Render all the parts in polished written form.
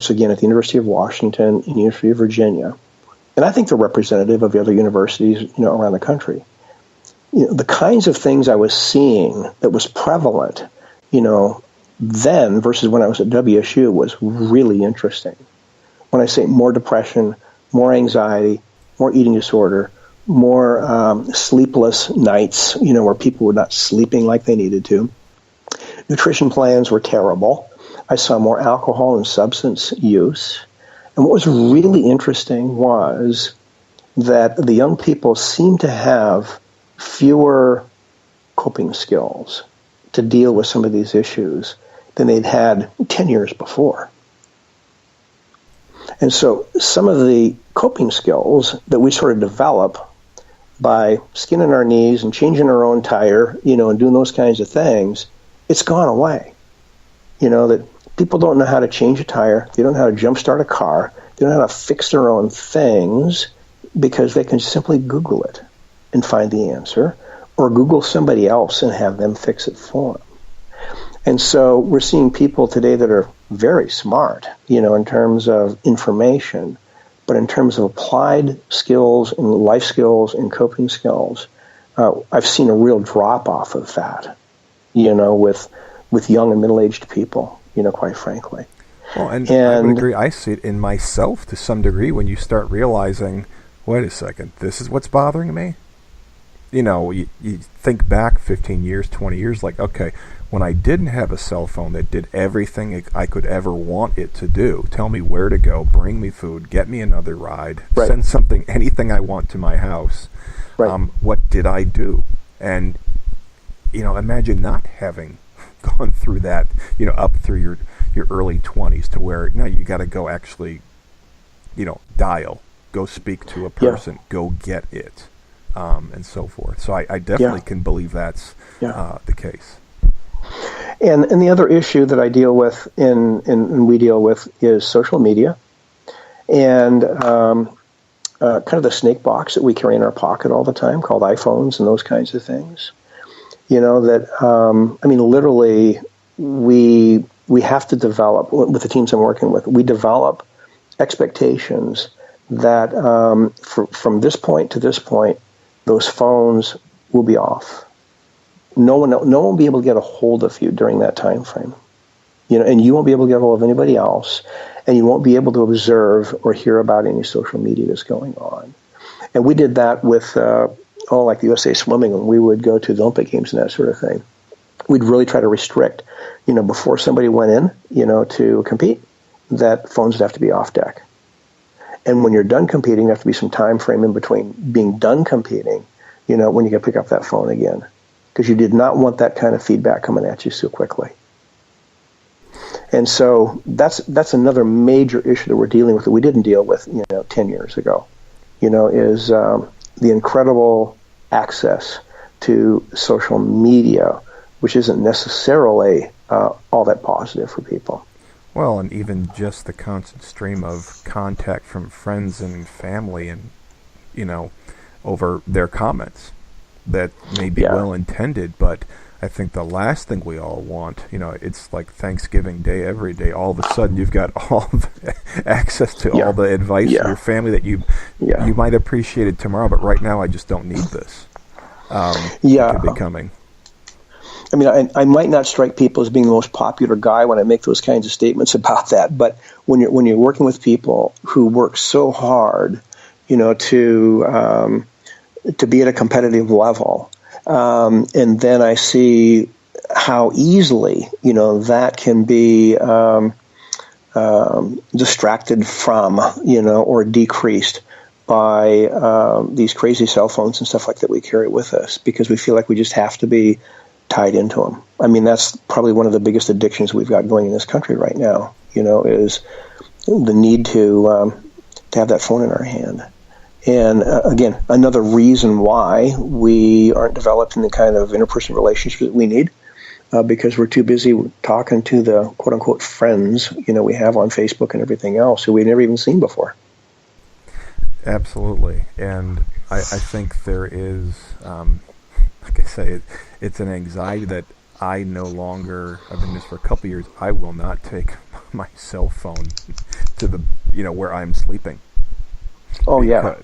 again, at the University of Washington and University of Virginia, and I think they're representative of the other universities, around the country. The kinds of things I was seeing that was prevalent, then versus when I was at WSU was really interesting. When I say more depression, more anxiety, more eating disorder, more sleepless nights, where people were not sleeping like they needed to. Nutrition plans were terrible. I saw more alcohol and substance use. And what was really interesting was that the young people seemed to have fewer coping skills to deal with some of these issues than they'd had 10 years before. And so some of the coping skills that we sort of develop by skinning our knees and changing our own tire, and doing those kinds of things, it's gone away. That people don't know how to change a tire. They don't know how to jumpstart a car. They don't know how to fix their own things because they can simply Google it and find the answer, or Google somebody else and have them fix it for them. And so we're seeing people today that are very smart, in terms of information, but in terms of applied skills and life skills and coping skills, I've seen a real drop-off of that, with young and middle-aged people, quite frankly. Well, and I would agree. I see it in myself to some degree when you start realizing, wait a second, this is what's bothering me? You think back 15 years, 20 years, like, okay, when I didn't have a cell phone that did everything I could ever want it to do, tell me where to go, bring me food, get me another ride, right, send something, anything I want to my house, right, what did I do? And, imagine not having gone through that, up through your early 20s to where now you got to go actually, dial, go speak to a person, go get it, and so forth. So I definitely can believe that's the case. And the other issue that I deal with and we deal with is social media and kind of the snake box that we carry in our pocket all the time called iPhones and those kinds of things. Literally we have to develop, with the teams I'm working with, we develop expectations that from this point to this point, those phones will be off. No one will be able to get a hold of you during that time frame, and you won't be able to get a hold of anybody else, and you won't be able to observe or hear about any social media that's going on. And we did that with, like the USA Swimming, when we would go to the Olympic Games and that sort of thing. We'd really try to restrict, before somebody went in, to compete, that phones would have to be off deck. And when you're done competing, there have to be some time frame in between being done competing, when you can pick up that phone again. Because you did not want that kind of feedback coming at you so quickly. And so that's another major issue that we're dealing with that we didn't deal with, 10 years ago, is the incredible access to social media, which isn't necessarily all that positive for people. Well, and even just the constant stream of contact from friends and family and, over their comments that may be well-intended, but I think the last thing we all want, it's like Thanksgiving Day every day. All of a sudden, you've got all the access to all the advice of your family that you might appreciate it tomorrow, but right now I just don't need this. Could be coming. I might not strike people as being the most popular guy when I make those kinds of statements about that, but when you're working with people who work so hard, to be at a competitive level, and then I see how easily, that can be distracted from, or decreased by these crazy cell phones and stuff like that we carry with us because we feel like we just have to be tied into them. That's probably one of the biggest addictions we've got going in this country right now, is the need to have that phone in our hand. And again, another reason why we aren't developing the kind of interpersonal relationships that we need, because we're too busy talking to the quote-unquote friends, we have on Facebook and everything else who we've never even seen before. Absolutely. And I think there is, like I say, it's an anxiety that I no longer, I've been this for a couple of years, I will not take my cell phone to the, where I'm sleeping. Oh,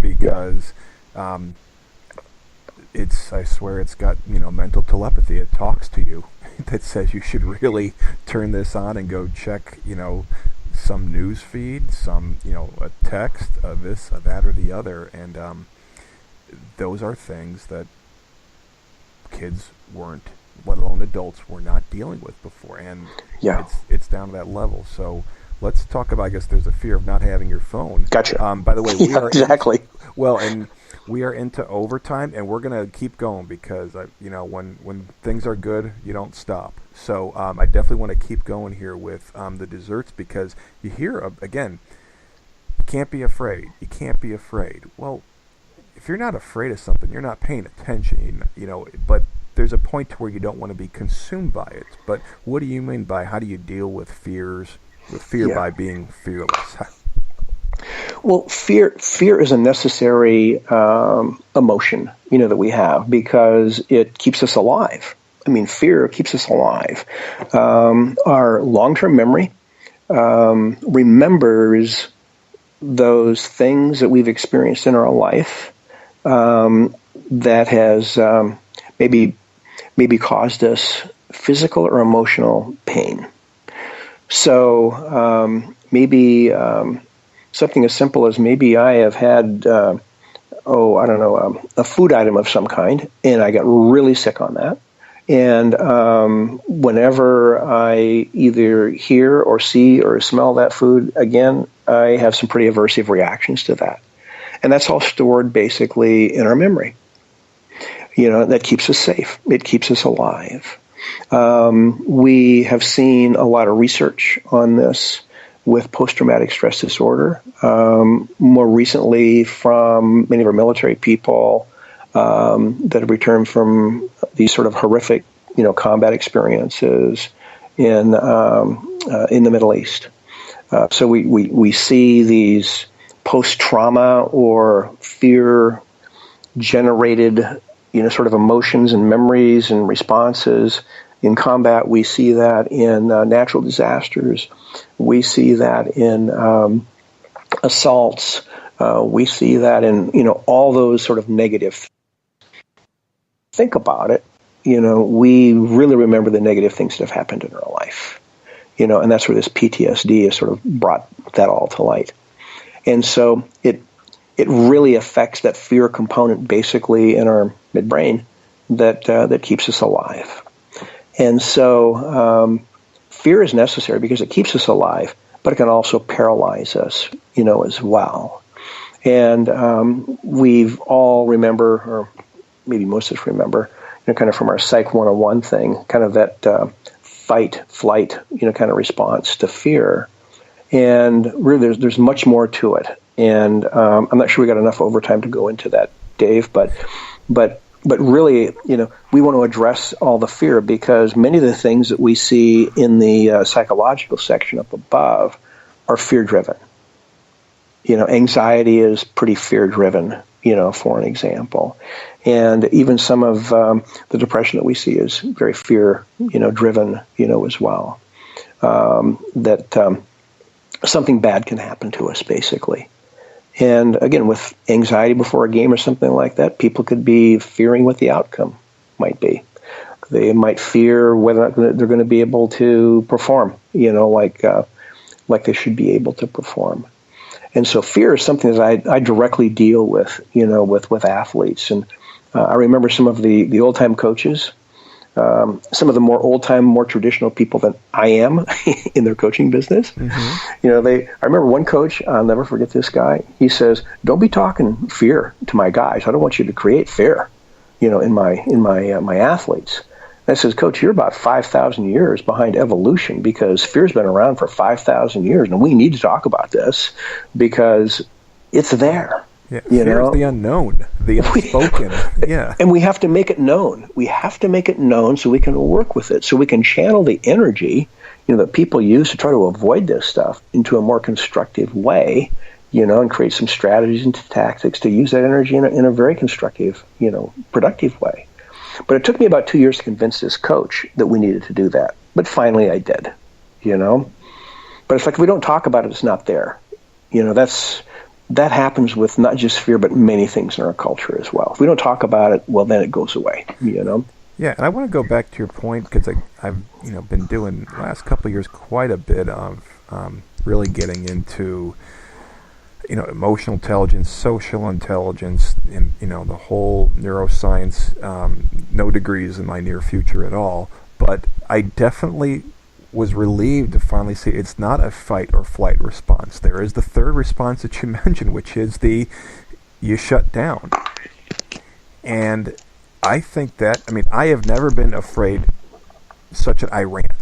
because I swear it's got, mental telepathy. It talks to you that says you should really turn this on and go check, some news feed, some, a text, this, that, or the other. And those are things that kids weren't, let alone adults, were not dealing with before. And it's down to that level. So let's talk about, I guess there's a fear of not having your phone. Gotcha. By the way, we are exactly. And we are into overtime, and we're going to keep going because, when things are good, you don't stop. So I definitely want to keep going here with the desserts, because you hear, again, you can't be afraid. You can't be afraid. Well, if you're not afraid of something, you're not paying attention, but there's a point to where you don't want to be consumed by it. But what do you mean by, how do you deal with fear by being fearless? Well, fear is a necessary emotion, that we have, because it keeps us alive. I mean, fear keeps us alive. Our long-term memory remembers those things that we've experienced in our life that has maybe caused us physical or emotional pain. So maybe something as simple as, maybe I have had, a food item of some kind, and I got really sick on that. And whenever I either hear or see or smell that food again, I have some pretty aversive reactions to that. And that's all stored basically in our memory. That keeps us safe. It keeps us alive. We have seen a lot of research on this with post-traumatic stress disorder, more recently from many of our military people that have returned from these sort of horrific, combat experiences in the Middle East. So we see these post-trauma or fear-generated, sort of emotions and memories and responses. In combat, we see that in natural disasters. We see that in assaults. We see that in, all those sort of negative. Think about it. We really remember the negative things that have happened in our life. And that's where this PTSD has sort of brought that all to light. And so it really affects that fear component basically in our midbrain that keeps us alive. And so fear is necessary because it keeps us alive, but it can also paralyze us, as well. And we've all remember, or maybe most of us remember, kind of from our Psych 101 thing, kind of that fight, flight, kind of response to fear. And really there's much more to it. And I'm not sure we got enough overtime to go into that, Dave, but really, we want to address all the fear, because many of the things that we see in the psychological section up above are fear-driven. Anxiety is pretty fear-driven, for an example. And even some of the depression that we see is very fear, driven, as well. That something bad can happen to us, basically. And again, with anxiety before a game or something like that, people could be fearing what the outcome might be. They might fear whether or not they're going to be able to perform, like they should be able to perform. And so fear is something that I directly deal with, with athletes. And I remember some of the old-time coaches, some of the more old-time, more traditional people than I am in their coaching business. Mm-hmm. I remember one coach, I'll never forget this guy. He says, "Don't be talking fear to my guys. I don't want you to create fear, in my athletes." And I says, "Coach, you're about 5,000 years behind evolution, because fear's been around for 5,000 years, and we need to talk about this because it's there." Yeah, fear is the unknown, the unspoken. Yeah. And we have to make it known. We have to make it known so we can work with it, so we can channel the energy, that people use to try to avoid this stuff into a more constructive way, and create some strategies and tactics to use that energy in a very constructive, productive way. But it took me about 2 years to convince this coach that we needed to do that. But finally I did, But it's like if we don't talk about it, it's not there. That happens with not just fear, but many things in our culture as well. If we don't talk about it, well, then it goes away. Yeah, and I want to go back to your point because I've been doing the last couple of years quite a bit of really getting into emotional intelligence, social intelligence, and the whole neuroscience. No degrees in my near future at all, but I definitely was relieved to finally see it's not a fight or flight response. There is the third response that you mentioned, which is you shut down. And I think that, I have never been afraid such that I ran.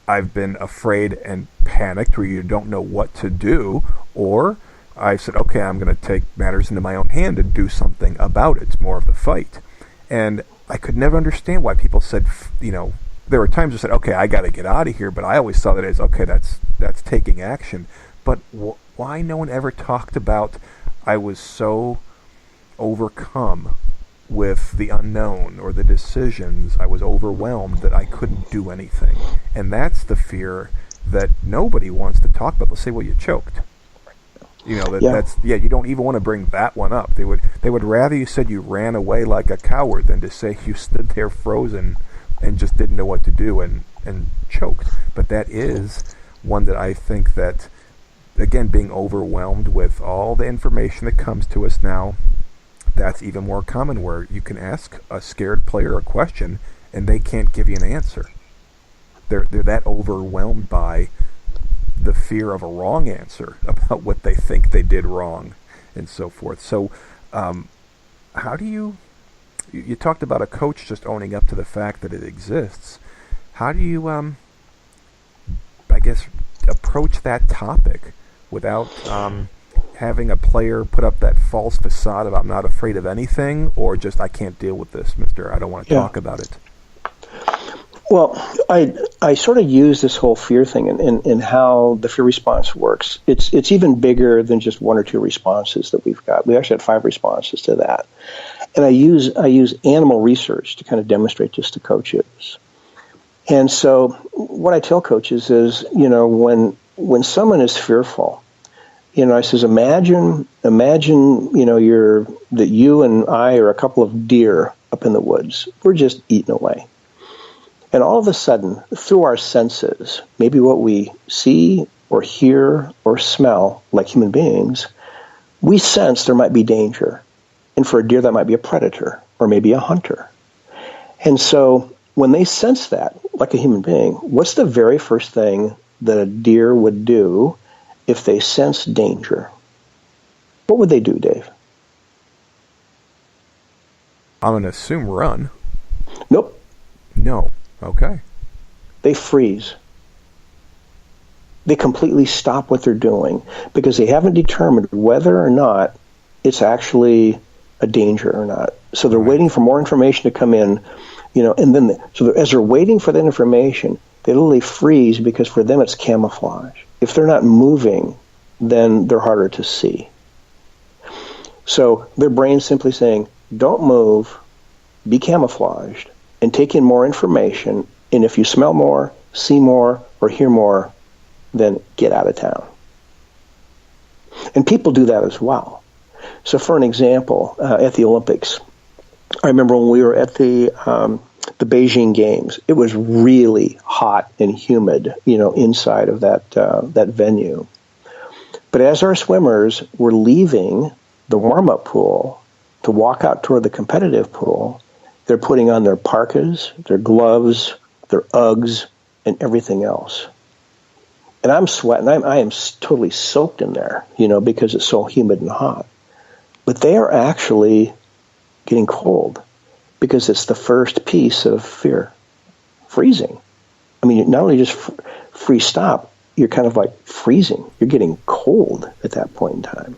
I've been afraid and panicked where you don't know what to do, or I said, okay, I'm going to take matters into my own hand and do something about it. It's more of the fight. And I could never understand why people said, there were times I said, okay, I got to get out of here, but I always saw that as, okay, that's taking action. But why no one ever talked about I was so overcome with the unknown or the decisions, I was overwhelmed that I couldn't do anything. And that's the fear that nobody wants to talk about. They'll say, well, you choked. You don't even want to bring that one up. They would rather you said you ran away like a coward than to say you stood there frozen and just didn't know what to do and choked. But that is one that I think that, again, being overwhelmed with all the information that comes to us now, that's even more common, where you can ask a scared player a question and they can't give you an answer. They're that overwhelmed by the fear of a wrong answer about what they think they did wrong and so forth. So how do you talked about a coach just owning up to the fact that it exists. How do you, approach that topic without having a player put up that false facade of I'm not afraid of anything, or just I can't deal with this, mister, I don't want to talk about it? Well, I sort of use this whole fear thing in how the fear response works. It's even bigger than just one or two responses that we've got. We actually had 5 responses to that. And I use animal research to kind of demonstrate this to coaches. And so what I tell coaches is, when someone is fearful, I says, imagine, that you and I are a couple of deer up in the woods. We're just eating away. And all of a sudden, through our senses, maybe what we see or hear or smell like human beings, we sense there might be danger. And for a deer, that might be a predator or maybe a hunter. And so when they sense that, like a human being, what's the very first thing that a deer would do if they sense danger? What would they do, Dave? I'm going to assume run. Nope. No. Okay. They freeze. They completely stop what they're doing because they haven't determined whether or not it's actually a danger or not. So they're waiting for more information to come in, and then as they're waiting for that information, they literally freeze because for them it's camouflage. If they're not moving, then they're harder to see. So their brain's simply saying, don't move, be camouflaged, and take in more information, and if you smell more, see more, or hear more, then get out of town. And people do that as well. So for an example, at the Olympics, I remember when we were at the Beijing Games, it was really hot and humid, inside of that venue. But as our swimmers were leaving the warm-up pool to walk out toward the competitive pool, they're putting on their parkas, their gloves, their Uggs, and everything else. And I'm sweating. I am totally soaked in there, because it's so humid and hot. But they are actually getting cold because it's the first piece of fear, freezing. I mean, not only just freeze stop, you're kind of like freezing. You're getting cold at that point in time.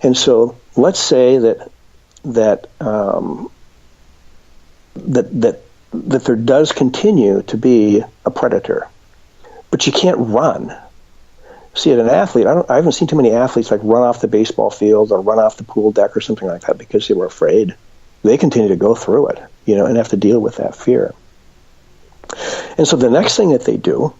And so let's say that there does continue to be a predator, but you can't run. See, at an athlete, I haven't seen too many athletes like run off the baseball field or run off the pool deck or something like that because they were afraid. They continue to go through it, and have to deal with that fear. And so the next thing that they do